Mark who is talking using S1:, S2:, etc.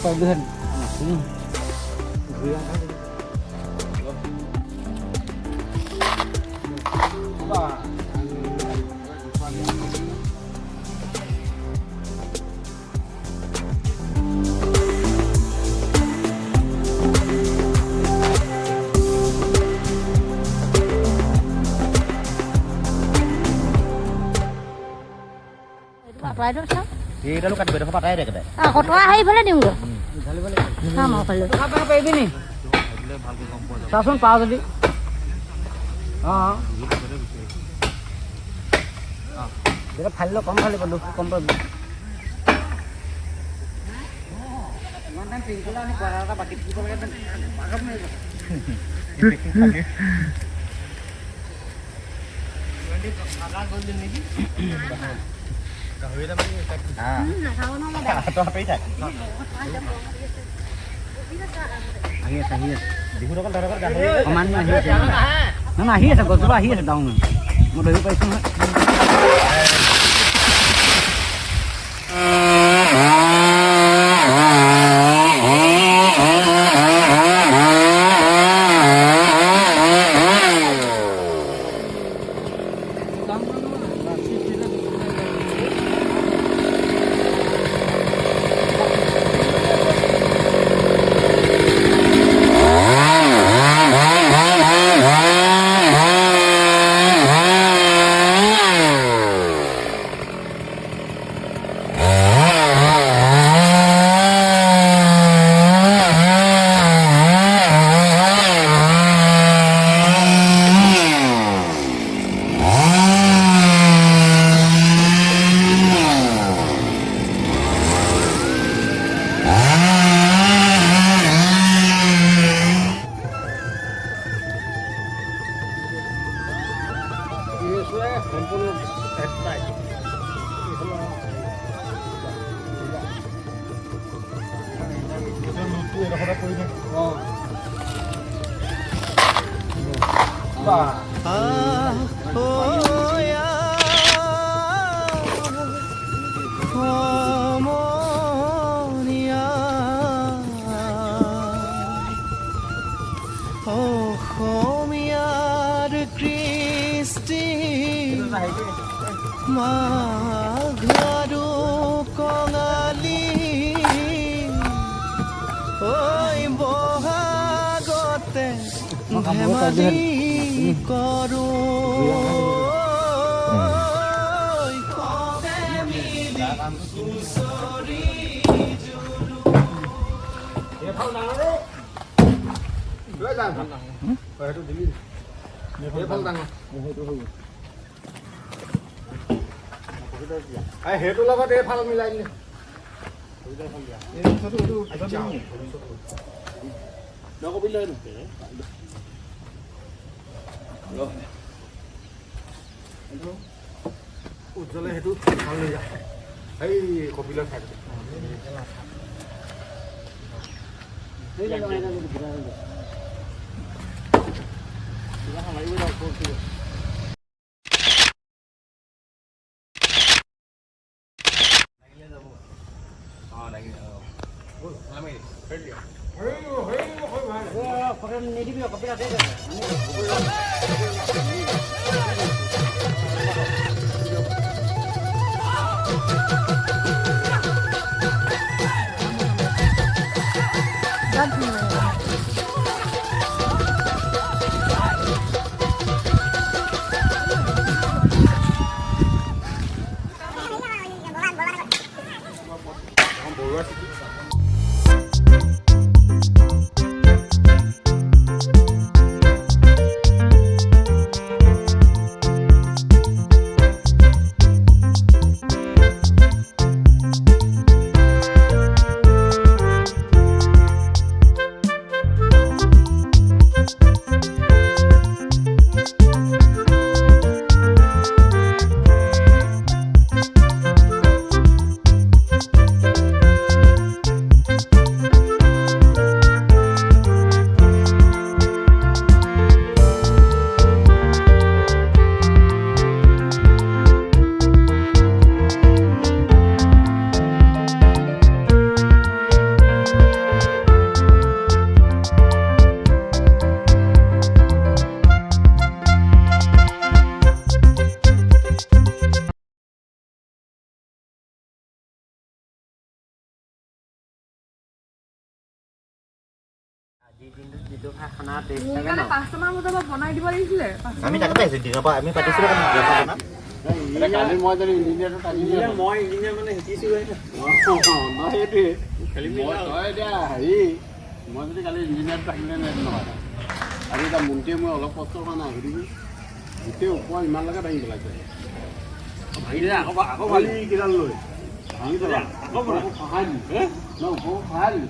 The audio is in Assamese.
S1: pemilihan.
S2: Ini lu kan beda tempat aja deh kita.
S3: Kotor aja boleh nih enggak? Sama kalau.
S1: Apa apa ini? Sasun पाव tadi. Dia फाल्लो कम फाल्लो बोलो कम पर. Mantan tinggal nih barang pakai kita kan. Pakam nih.
S4: সেইটো লগত এই ফাল মিলাই দিলে উজ্জ্বলে সেইটো ভাল লৈ যায় এই কপিলৰ খাই
S5: সেইকাৰণে 5টামান বজাৰ পৰা বনাই দিব লাগিছিলে
S2: আমি তাকে পাইছোঁ দিনৰ পৰা আমি পাতিছিলোঁ কাৰণ বিয়া বনাম
S4: কালি মই যদি ইঞ্জিনিয়াৰটো টানি মই ইঞ্জিনিয়াৰ মানে শিকিছোঁ নহয় সেইটোৱে মই তই এতিয়া হেৰি মই যদি কালি ইঞ্জিনিয়াৰটো আহিলে নহয় আৰু এতিয়া মন্ত্ৰীয়ে মই অলপ কষ্ট কৰা নাই সুধিবি গোটেই ওপৰ ইমানলৈকে ভাঙি পেলাইছে ভাঙিলে আকৌ ভাঙি কিডাল লৈ ভাঙি পেলাই আকৌ সহায় দিম ন ওপৰ সহায় দিম